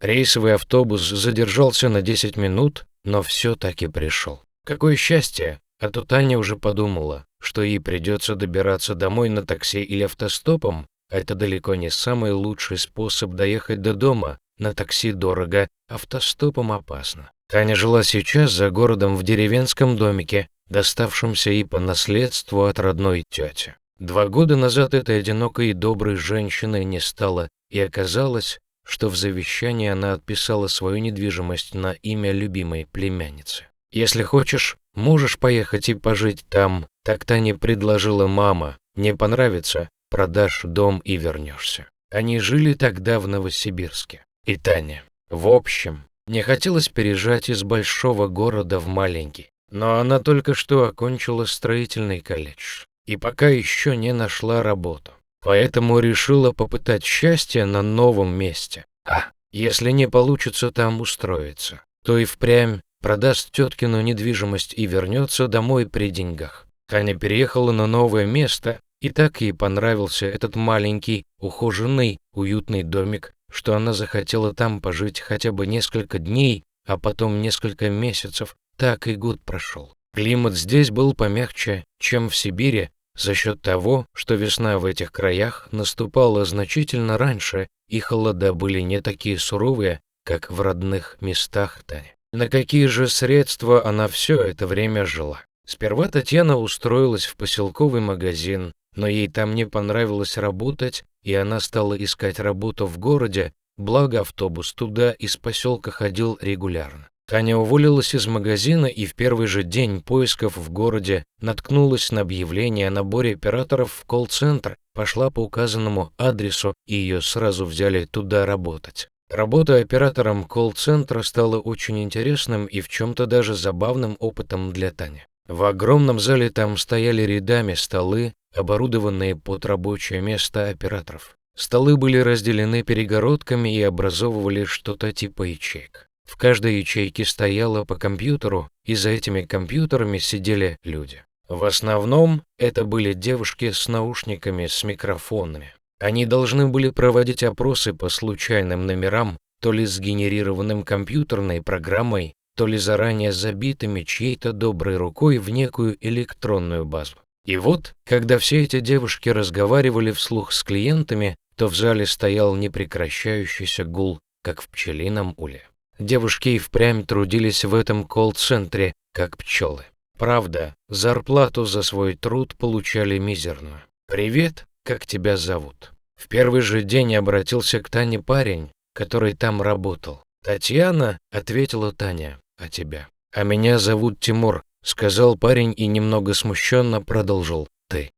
Рейсовый автобус задержался на 10 минут, но все-таки пришел. Какое счастье! А то Таня уже подумала, что ей придется добираться домой на такси или автостопом, а это далеко не самый лучший способ доехать до дома. На такси дорого, автостопом опасно. Таня жила сейчас за городом в деревенском домике, доставшемся ей по наследству от родной тети. 2 года назад этой одинокой и доброй женщиной не стало, и оказалось, что в завещании она отписала свою недвижимость на имя любимой племянницы. «Если хочешь, можешь поехать и пожить там», так Тане предложила мама. «Не понравится, продашь дом и вернешься». Они жили тогда в Новосибирске. И Таня, в общем, не хотелось переезжать из большого города в маленький, но она только что окончила строительный колледж и пока еще не нашла работу, поэтому решила попытать счастье на новом месте. А если не получится там устроиться, то и впрямь продаст теткину недвижимость и вернется домой при деньгах. Таня переехала на новое место, и так ей понравился этот маленький, ухоженный, уютный домик, что она захотела там пожить хотя бы несколько дней, а потом несколько месяцев. Так и год прошел. Климат здесь был помягче, чем в Сибири, за счет того, что весна в этих краях наступала значительно раньше, и холода были не такие суровые, как в родных местах Тани. На какие же средства она все это время жила? Сперва Татьяна устроилась в поселковый магазин, но ей там не понравилось работать, и она стала искать работу в городе, благо автобус туда из поселка ходил регулярно. Таня уволилась из магазина и в первый же день поисков в городе наткнулась на объявление о наборе операторов в колл-центр, пошла по указанному адресу, и ее сразу взяли туда работать. Работа оператором колл-центра стала очень интересным и в чем-то даже забавным опытом для Тани. В огромном зале там стояли рядами столы, оборудованные под рабочее место операторов. Столы были разделены перегородками и образовывали что-то типа ячеек. В каждой ячейке стояло по компьютеру, и за этими компьютерами сидели люди. В основном это были девушки с наушниками, с микрофонами. Они должны были проводить опросы по случайным номерам, то ли сгенерированным компьютерной программой, то ли заранее забитыми чьей-то доброй рукой в некую электронную базу. И вот, когда все эти девушки разговаривали вслух с клиентами, то в зале стоял непрекращающийся гул, как в пчелином уле. Девушки и впрямь трудились в этом колл-центре, как пчелы. Правда, зарплату за свой труд получали мизерную. «Привет, как тебя зовут?» В первый же день обратился к Тане парень, который там работал. «Татьяна», — ответила Таня, — «а тебя?» «А меня зовут Тимур», — сказал парень и немного смущенно продолжил. «Ты,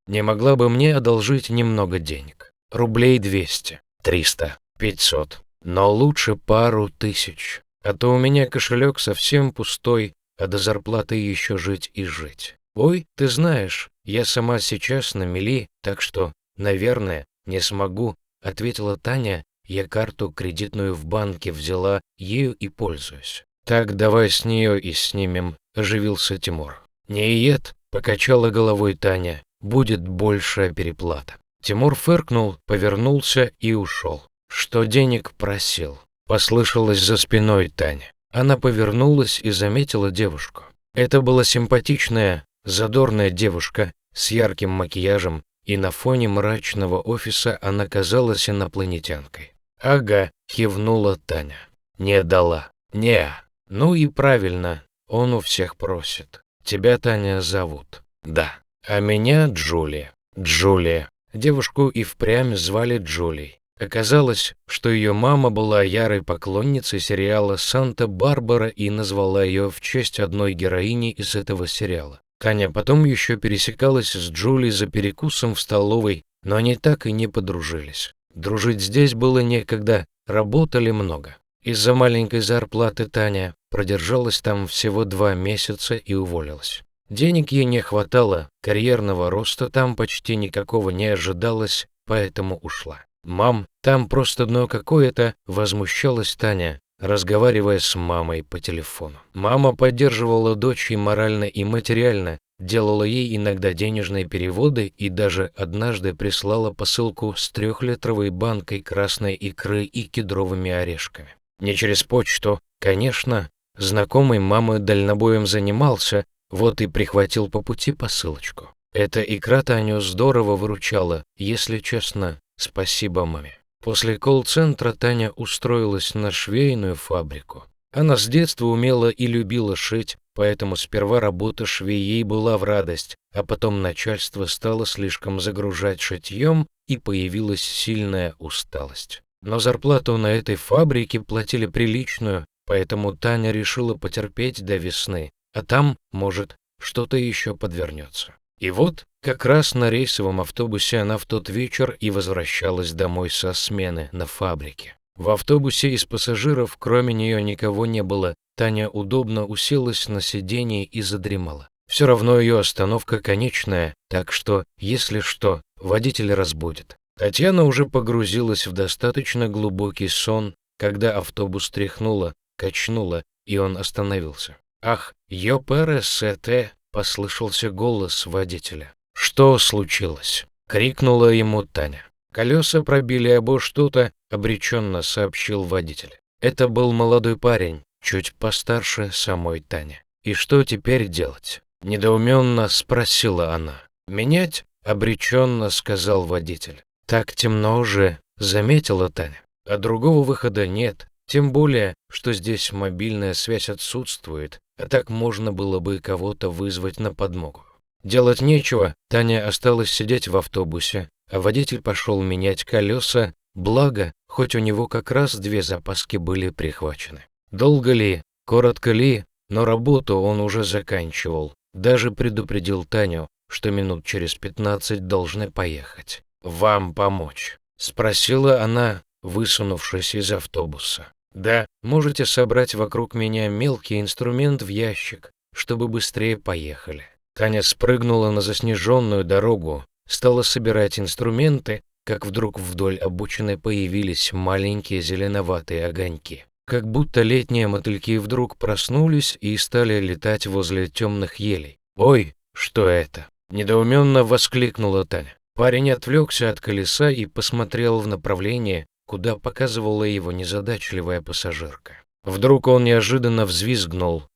не могла бы мне одолжить немного денег? Рублей 200, 300, 500, но лучше пару тысяч, а то у меня кошелек совсем пустой, а до зарплаты еще жить и жить. Ой, ты знаешь, я сама сейчас на мели, так что, наверное, не смогу», — ответила Таня. «Я карту кредитную в банке взяла, ею и пользуюсь». «Так давай с нее и снимем», — оживился Тимур. «Нет», — покачала головой Таня, — «будет большая переплата». Тимур фыркнул, повернулся и ушел. «Что денег просил?» — послышалось за спиной Тани. Она повернулась и заметила девушку. Это была симпатичная, задорная девушка с ярким макияжем, и на фоне мрачного офиса она казалась инопланетянкой. «Ага», — кивнула Таня. «Не дала». «Не». «Ну и правильно, он у всех просит. Тебя, Таня, зовут?» «Да». «А меня Джулия». «Джулия». Девушку и впрямь звали Джулией. Оказалось, что ее мама была ярой поклонницей сериала «Санта-Барбара» и назвала ее в честь одной героини из этого сериала. Таня потом еще пересекалась с Джулией за перекусом в столовой, но они так и не подружились. Дружить здесь было некогда, работали много. Из-за маленькой зарплаты Таня продержалась там всего 2 месяца и уволилась. Денег ей не хватало, карьерного роста там почти никакого не ожидалось, поэтому ушла. «Мам, там просто дно какое-то», — возмущалась Таня, разговаривая с мамой по телефону. Мама поддерживала дочь и морально, и материально, делала ей иногда денежные переводы и даже однажды прислала посылку с 3-литровой банкой красной икры и кедровыми орешками. Не через почту, конечно, знакомый мамы дальнобоем занимался, вот и прихватил по пути посылочку. Эта икра Таню здорово выручала, если честно, спасибо маме. После колл-центра Таня устроилась на швейную фабрику. Она с детства умела и любила шить, поэтому сперва работа швеей была в радость, а потом начальство стало слишком загружать шитьем, и появилась сильная усталость. Но зарплату на этой фабрике платили приличную, поэтому Таня решила потерпеть до весны, а там, может, что-то еще подвернется. И вот, как раз на рейсовом автобусе она в тот вечер и возвращалась домой со смены на фабрике. В автобусе из пассажиров кроме нее никого не было. Таня удобно уселась на сиденье и задремала. Все равно ее остановка конечная, так что, если что, водитель разбудит. Татьяна уже погрузилась в достаточно глубокий сон, когда автобус тряхнуло, качнуло, и он остановился. «Ах, ё пересете!» — послышался голос водителя. «Что случилось?» — крикнула ему Таня. «Колеса пробили обо что-то», — обреченно сообщил водитель. Это был молодой парень, чуть постарше самой Тани. «И что теперь делать?» — недоуменно спросила она. «Менять?» — обреченно сказал водитель. «Так темно уже», — заметила Таня. «А другого выхода нет, тем более, что здесь мобильная связь отсутствует, а так можно было бы кого-то вызвать на подмогу». Делать нечего, Таня осталась сидеть в автобусе, а водитель пошел менять колеса, благо, хоть у него как раз 2 запаски были прихвачены. Долго ли, коротко ли, но работу он уже заканчивал, даже предупредил Таню, что минут через 15 должны поехать. «Вам помочь?» — спросила она, высунувшись из автобуса. «Да, можете собрать вокруг меня мелкий инструмент в ящик, чтобы быстрее поехали». Таня спрыгнула на заснеженную дорогу, стала собирать инструменты, как вдруг вдоль обочины появились маленькие зеленоватые огоньки. Как будто летние мотыльки вдруг проснулись и стали летать возле темных елей. «Ой, что это?» — недоуменно воскликнула Таня. Парень отвлекся от колеса и посмотрел в направление, куда показывала его незадачливая пассажирка. Вдруг он неожиданно взвизгнул,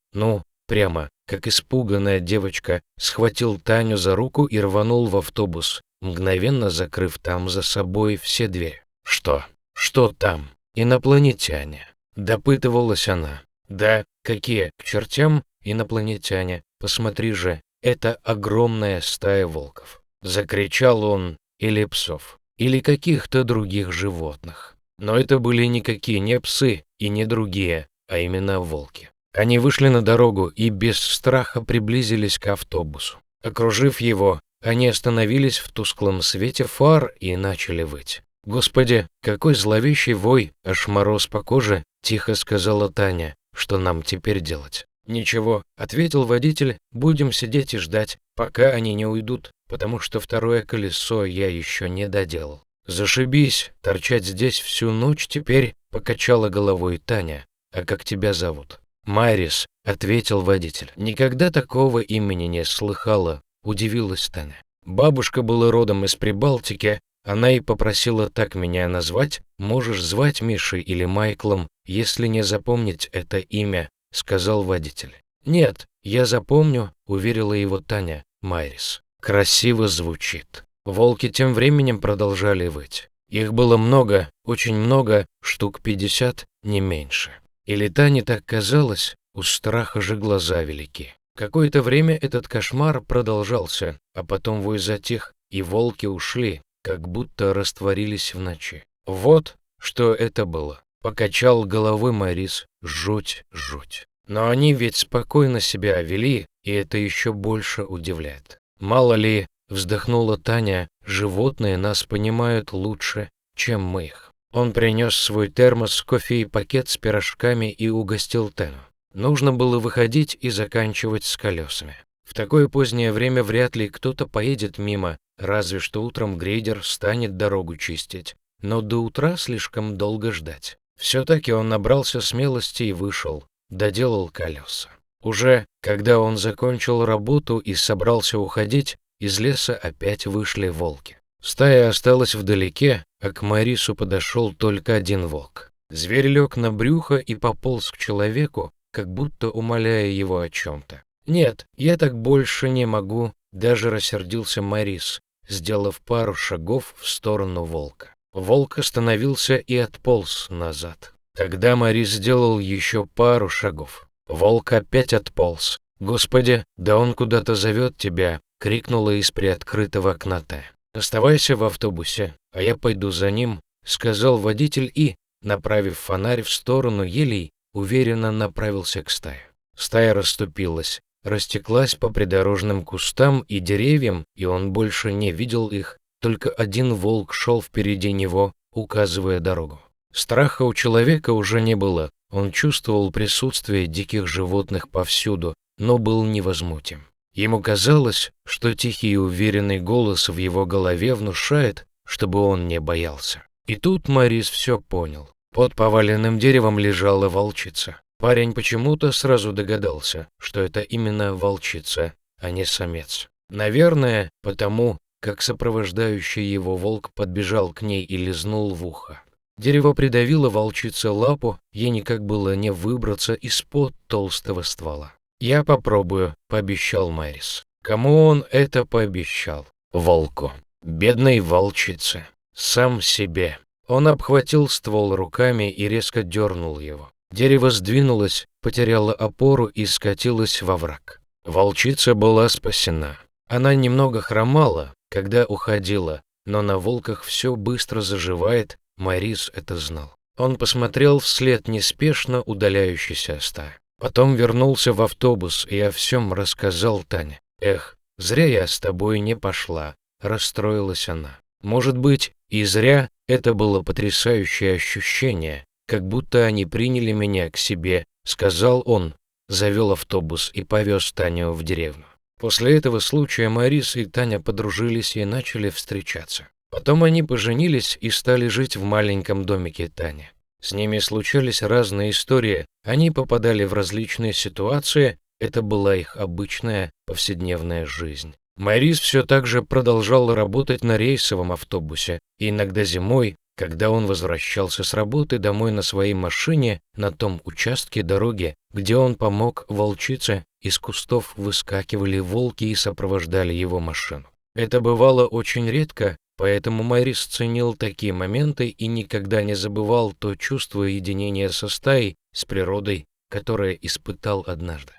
прямо, как испуганная девочка, схватил Таню за руку и рванул в автобус, мгновенно закрыв там за собой все двери. «Что? Что там? Инопланетяне?» — допытывалась она. «Да, какие к чертям инопланетяне? Посмотри же, это огромная стая волков!» — закричал он, или псов, или каких-то других животных. Но это были никакие не псы и не другие, а именно волки. Они вышли на дорогу и без страха приблизились к автобусу. Окружив его, они остановились в тусклом свете фар и начали выть. «Господи, какой зловещий вой, аж мороз по коже!» — тихо сказала Таня. «Что нам теперь делать?» «Ничего», — ответил водитель, — «будем сидеть и ждать, пока они не уйдут, потому что второе колесо я еще не доделал». «Зашибись, торчать здесь всю ночь теперь», — покачала головой Таня. «А как тебя зовут?» «Майрис», — ответил водитель. «Никогда такого имени не слыхала», — удивилась Таня. «Бабушка была родом из Прибалтики, она и попросила так меня назвать. Можешь звать Мишей или Майклом, если не запомнить это имя», — сказал водитель. «Нет, я запомню», — уверила его Таня. «Майрис. Красиво звучит». Волки тем временем продолжали выть. Их было много, очень много, штук 50, не меньше. Или Тане так казалось, у страха же глаза велики. Какое-то время этот кошмар продолжался, а потом вой затих, и волки ушли, как будто растворились в ночи. Вот что это было. Покачал головой Майрис. Жуть, жуть. Но они ведь спокойно себя вели, и это еще больше удивляет. Мало ли, вздохнула Таня, животные нас понимают лучше, чем мы их. Он принес свой термос, кофе и пакет с пирожками и угостил Тану. Нужно было выходить и заканчивать с колесами. В такое позднее время вряд ли кто-то поедет мимо, разве что утром грейдер станет дорогу чистить. Но до утра слишком долго ждать. Все-таки он набрался смелости и вышел, доделал колеса. Уже когда он закончил работу и собрался уходить, из леса опять вышли волки. Стая осталась вдалеке, а к Морису подошел только один волк. Зверь лег на брюхо и пополз к человеку, как будто умоляя его о чем-то. «Нет, я так больше не могу», — даже рассердился Морис, сделав пару шагов в сторону волка. Волк остановился и отполз назад. Тогда Морис сделал еще пару шагов. Волк опять отполз. «Господи, да он куда-то зовет тебя!» — крикнула из приоткрытого окна Тая. «Оставайся в автобусе, а я пойду за ним», — сказал водитель и, направив фонарь в сторону елей, уверенно направился к стае. Стая расступилась, растеклась по придорожным кустам и деревьям, и он больше не видел их, только один волк шел впереди него, указывая дорогу. Страха у человека уже не было, он чувствовал присутствие диких животных повсюду, но был невозмутим. Ему казалось, что тихий и уверенный голос в его голове внушает, чтобы он не боялся. И тут Морис все понял. Под поваленным деревом лежала волчица. Парень почему-то сразу догадался, что это именно волчица, а не самец. Наверное, потому, как сопровождающий его волк подбежал к ней и лизнул в ухо. Дерево придавило волчице лапу, ей никак было не выбраться из-под толстого ствола. «Я попробую», — пообещал Морис. Кому он это пообещал? Волку. Бедной волчице. Сам себе. Он обхватил ствол руками и резко дернул его. Дерево сдвинулось, потеряло опору и скатилось во враг. Волчица была спасена. Она немного хромала, когда уходила, но на волках все быстро заживает, Морис это знал. Он посмотрел вслед неспешно удаляющейся стаи. Потом вернулся в автобус и о всем рассказал Тане. «Эх, зря я с тобой не пошла», — расстроилась она. Может быть, и зря, это было потрясающее ощущение, как будто они приняли меня к себе, сказал он, завел автобус и повез Таню в деревню. После этого случая Морис и Таня подружились и начали встречаться. Потом они поженились и стали жить в маленьком домике Тани. С ними случались разные истории, они попадали в различные ситуации, это была их обычная повседневная жизнь. Морис все так же продолжал работать на рейсовом автобусе, и иногда зимой, когда он возвращался с работы домой на своей машине, на том участке дороги, где он помог волчице, из кустов выскакивали волки и сопровождали его машину. Это бывало очень редко, поэтому Морис ценил такие моменты и никогда не забывал то чувство единения со стаей, с природой, которое испытал однажды.